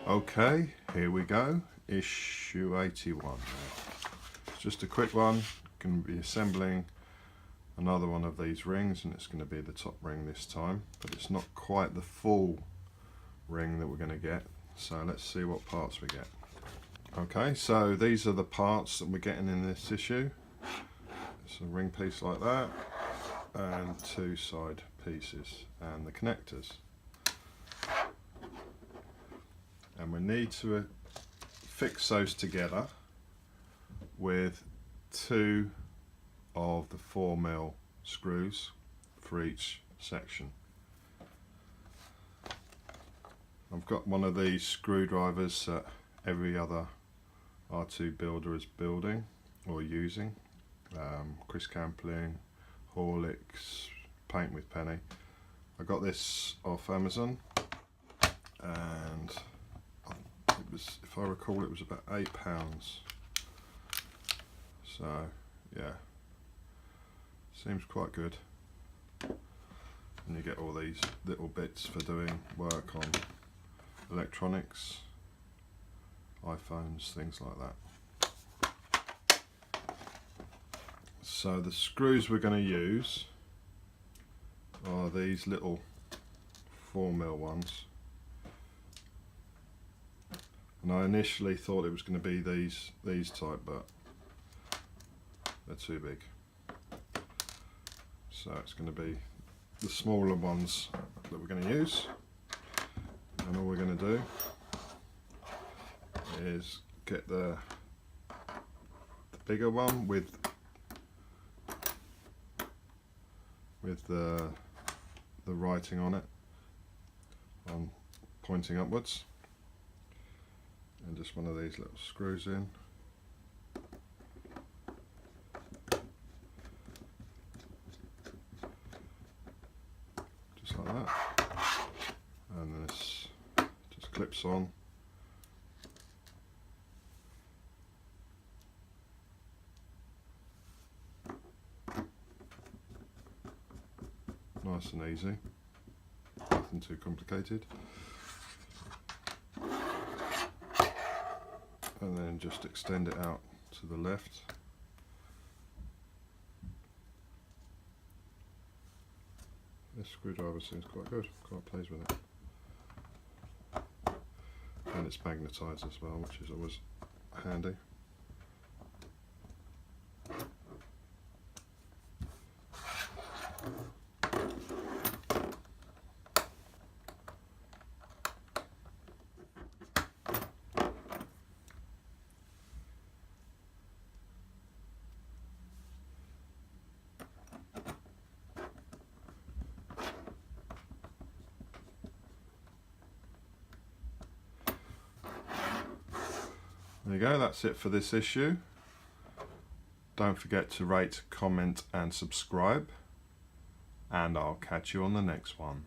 Okay, here we go, issue 81. It's just a quick one. Going to be assembling another one of these rings, and it's going to be the top ring this time, but it's not quite the full ring that we're going to get, so let's see what parts we get. Okay, so these are the parts that we're getting in this issue. It's a ring piece like that, and two side pieces, and the connectors. And we need to fix those together with two of the 4mm screws for each section. I've got one of these screwdrivers that every other R2 builder is building or using. Chris Campling, Horlicks, Paint with Penny. I got this off Amazon, and it was, if I recall, it was about £8. So yeah, seems quite good. And you get all these little bits for doing work on electronics, iPhones, things like that. So the screws we're going to use are these little 4mm ones, and I initially thought it was going to be these type, but they're too big, so it's going to be the smaller ones that we're going to use. And all we're going to do is get the bigger one with the writing on it, pointing upwards, and just one of these little screws in. Just like that. And this just clips on. Nice and easy, nothing too complicated. And then just extend it out to the left. This screwdriver seems quite good, quite pleased with it. And it's magnetised as well, which is always handy. There you go, that's it for this issue. Don't forget to rate, comment and subscribe, and I'll catch you on the next one.